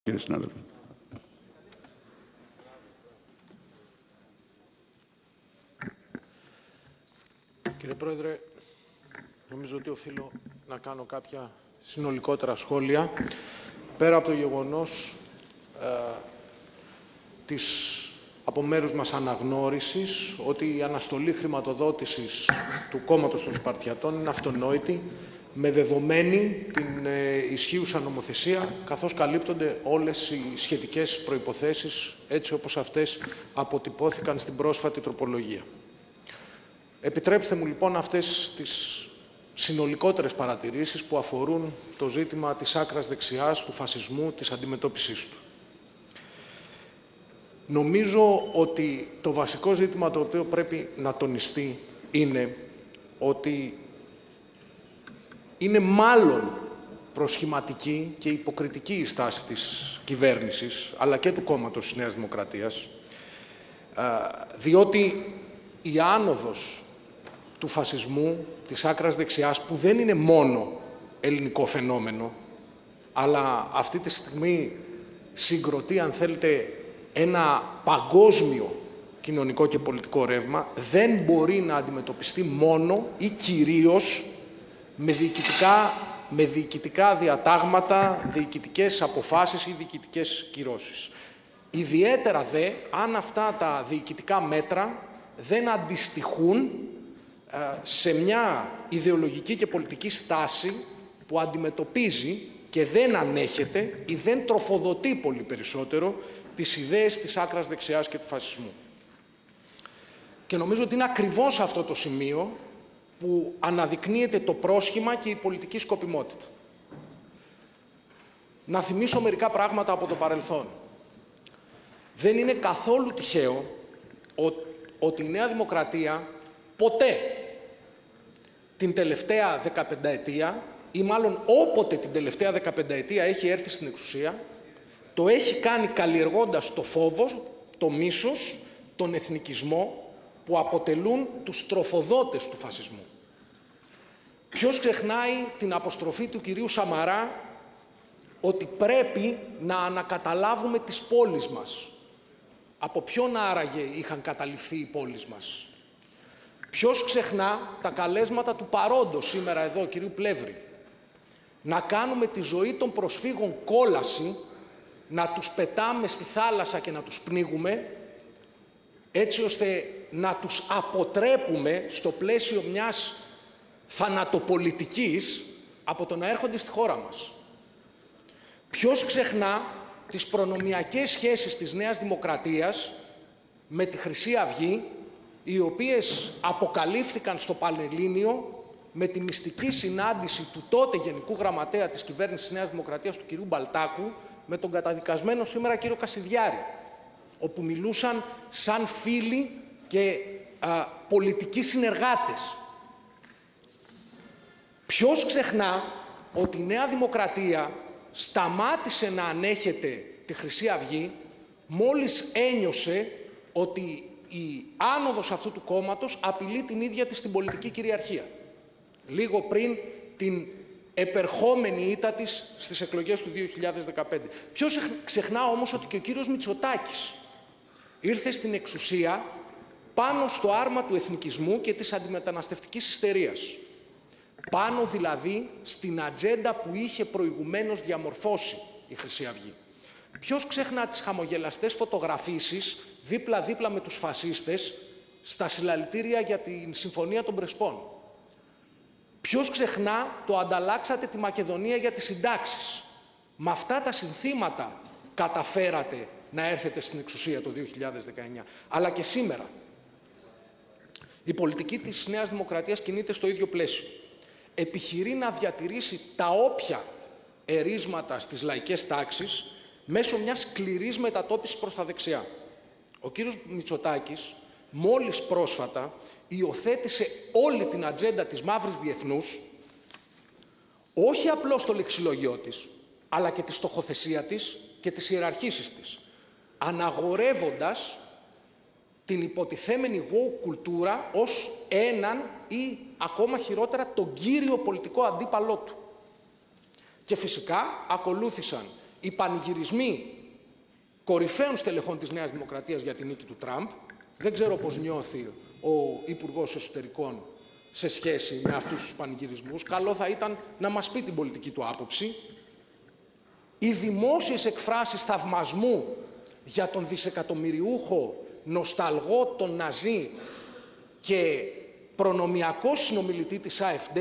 κύριε συνάδελφε. Κύριε Πρόεδρε, νομίζω ότι οφείλω να κάνω κάποια συνολικότερα σχόλια, πέρα από το γεγονός της από μέρους μας αναγνώρισης ότι η αναστολή χρηματοδότησης του κόμματος των Σπαρτιατών είναι αυτονόητη, με δεδομένη την ισχύουσα νομοθεσία, καθώς καλύπτονται όλες οι σχετικές προϋποθέσεις, έτσι όπως αυτές αποτυπώθηκαν στην πρόσφατη τροπολογία. Επιτρέψτε μου λοιπόν αυτές τις συνολικότερες παρατηρήσεις που αφορούν το ζήτημα της άκρας δεξιάς, του φασισμού, της αντιμετώπισης του. Νομίζω ότι το βασικό ζήτημα το οποίο πρέπει να τονιστεί είναι ότι είναι μάλλον προσχηματική και υποκριτική η στάση της κυβέρνησης, αλλά και του κόμματος της Νέας Δημοκρατίας, διότι η άνοδος του φασισμού, της άκρας δεξιάς, που δεν είναι μόνο ελληνικό φαινόμενο, αλλά αυτή τη στιγμή συγκροτεί, αν θέλετε, ένα παγκόσμιο κοινωνικό και πολιτικό ρεύμα, δεν μπορεί να αντιμετωπιστεί μόνο ή κυρίως με διοικητικά διατάγματα, διοικητικές αποφάσεις ή διοικητικές κυρώσεις. Ιδιαίτερα δε, αν αυτά τα διοικητικά μέτρα δεν αντιστοιχούν σε μια ιδεολογική και πολιτική στάση που αντιμετωπίζει και δεν ανέχεται ή δεν τροφοδοτεί πολύ περισσότερο τις ιδέες της άκρας δεξιάς και του φασισμού. Και νομίζω ότι είναι ακριβώς αυτό το σημείο που αναδεικνύεται το πρόσχημα και η πολιτική σκοπιμότητα. Να θυμίσω μερικά πράγματα από το παρελθόν. Δεν είναι καθόλου τυχαίο ότι η Νέα Δημοκρατία ποτέ την τελευταία 15ετία, ή μάλλον όποτε την τελευταία 15ετία έχει έρθει στην εξουσία, το έχει κάνει καλλιεργώντας το φόβο, το μίσος, τον εθνικισμό που αποτελούν τους τροφοδότες του φασισμού. Ποιος ξεχνάει την αποστροφή του κυρίου Σαμαρά ότι πρέπει να ανακαταλάβουμε τις πόλεις μας. Από ποιον άραγε είχαν καταληφθεί οι πόλεις μας? Ποιος ξεχνά τα καλέσματα του παρόντος σήμερα εδώ, κυρίου Πλεύρη, να κάνουμε τη ζωή των προσφύγων κόλαση, να τους πετάμε στη θάλασσα και να τους πνίγουμε, έτσι ώστε να τους αποτρέπουμε στο πλαίσιο μιας θανατοπολιτικής από το να έρχονται στη χώρα μας? Ποιος ξεχνά τις προνομιακές σχέσεις της Νέας Δημοκρατίας με τη Χρυσή Αυγή, οι οποίες αποκαλύφθηκαν στο Πανελλήνιο με τη μυστική συνάντηση του τότε Γενικού Γραμματέα της κυβέρνησης της Νέας Δημοκρατίας, του κυρίου Μπαλτάκου, με τον καταδικασμένο σήμερα κύριο Κασιδιάρη, όπου μιλούσαν σαν φίλοι και πολιτικοί συνεργάτες. Ποιος ξεχνά ότι η Νέα Δημοκρατία σταμάτησε να ανέχεται τη Χρυσή Αυγή μόλις ένιωσε ότι η άνοδος αυτού του κόμματος απειλεί την ίδια της την πολιτική κυριαρχία, λίγο πριν την επερχόμενη ήττα της στις εκλογές του 2015. Ποιος ξεχνά όμως ότι και ο κύριος Μητσοτάκης ήρθε στην εξουσία πάνω στο άρμα του εθνικισμού και της αντιμεταναστευτικής ιστερίας. Πάνω δηλαδή στην ατζέντα που είχε προηγουμένως διαμορφώσει η Χρυσή Αυγή. Ποιος ξεχνά τις χαμογελαστές φωτογραφίσεις δίπλα-δίπλα με τους φασίστες στα συλλαλητήρια για την Συμφωνία των Πρεσπών? Ποιος ξεχνά το «ανταλλάξατε τη Μακεδονία για τις συντάξεις»? Με αυτά τα συνθήματα καταφέρατε να έρθετε στην εξουσία το 2019. Αλλά και σήμερα η πολιτική της Νέας Δημοκρατίας κινείται στο ίδιο πλαίσιο. Επιχειρεί να διατηρήσει τα όποια ερίσματα στις λαϊκές τάξεις μέσω μιας σκληρής μετατόπισης προς τα δεξιά. Ο κύριος Μητσοτάκης μόλις πρόσφατα υιοθέτησε όλη την ατζέντα της μαύρης διεθνούς, όχι απλώς το λεξιλόγιό της, αλλά και τη στοχοθεσία της και τις ιεραρχήσεις της, αναγορεύοντας την υποτιθέμενη woke κουλτούρα ως έναν ή ακόμα χειρότερα τον κύριο πολιτικό αντίπαλό του. Και φυσικά ακολούθησαν οι πανηγυρισμοί κορυφαίων στελεχών της Νέας Δημοκρατίας για την νίκη του Τραμπ. Δεν ξέρω πώς νιώθει ο Υπουργός Εσωτερικών σε σχέση με αυτούς τους πανηγυρισμούς. Καλό θα ήταν να μας πει την πολιτική του άποψη. Οι δημόσιες εκφράσεις θαυμασμού για τον δισεκατομμυριούχο νοσταλγό, τον Ναζί και προνομιακό συνομιλητή της AfD,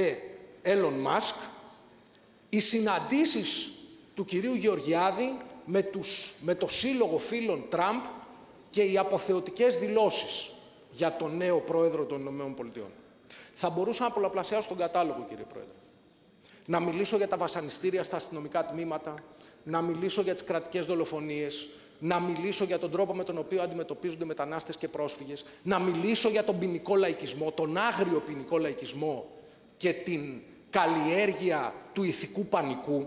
Elon Musk, οι συναντήσεις του κυρίου Γεωργιάδη με το σύλλογο φίλων Τραμπ και οι αποθεωτικές δηλώσεις για τον νέο πρόεδρο των ΗΠΑ. Θα μπορούσα να πολλαπλασιάσω τον κατάλογο, κύριε Πρόεδρε. Να μιλήσω για τα βασανιστήρια στα αστυνομικά τμήματα, να μιλήσω για τις κρατικές δολοφονίες, να μιλήσω για τον τρόπο με τον οποίο αντιμετωπίζονται μετανάστες και πρόσφυγες, να μιλήσω για τον ποινικό λαϊκισμό, τον άγριο ποινικό λαϊκισμό και την καλλιέργεια του ηθικού πανικού.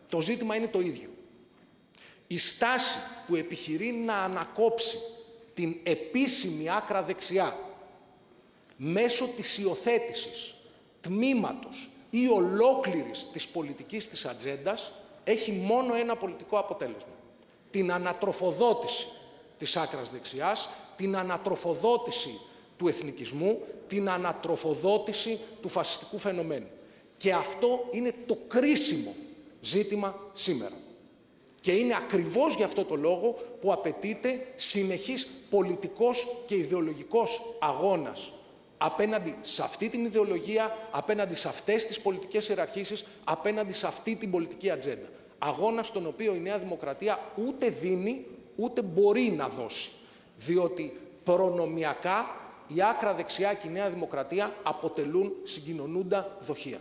Το ζήτημα είναι το ίδιο. Η στάση που επιχειρεί να ανακόψει την επίσημη άκρα δεξιά μέσω της υιοθέτησης τμήματος ή ολόκληρης της πολιτικής της ατζέντας έχει μόνο ένα πολιτικό αποτέλεσμα. Την ανατροφοδότηση της άκρας δεξιάς, την ανατροφοδότηση του εθνικισμού, την ανατροφοδότηση του φασιστικού φαινομένου. Και αυτό είναι το κρίσιμο ζήτημα σήμερα. Και είναι ακριβώς γι' αυτό το λόγο που απαιτείται συνεχής πολιτικός και ιδεολογικός αγώνας απέναντι σε αυτή την ιδεολογία, απέναντι σε αυτές τις πολιτικές ιεραρχήσεις, απέναντι σε αυτή την πολιτική ατζέντα. Αγώνα στον οποίο η Νέα Δημοκρατία ούτε δίνει, ούτε μπορεί να δώσει. Διότι προνομιακά η άκρα δεξιά και η Νέα Δημοκρατία αποτελούν συγκοινωνούντα δοχεία.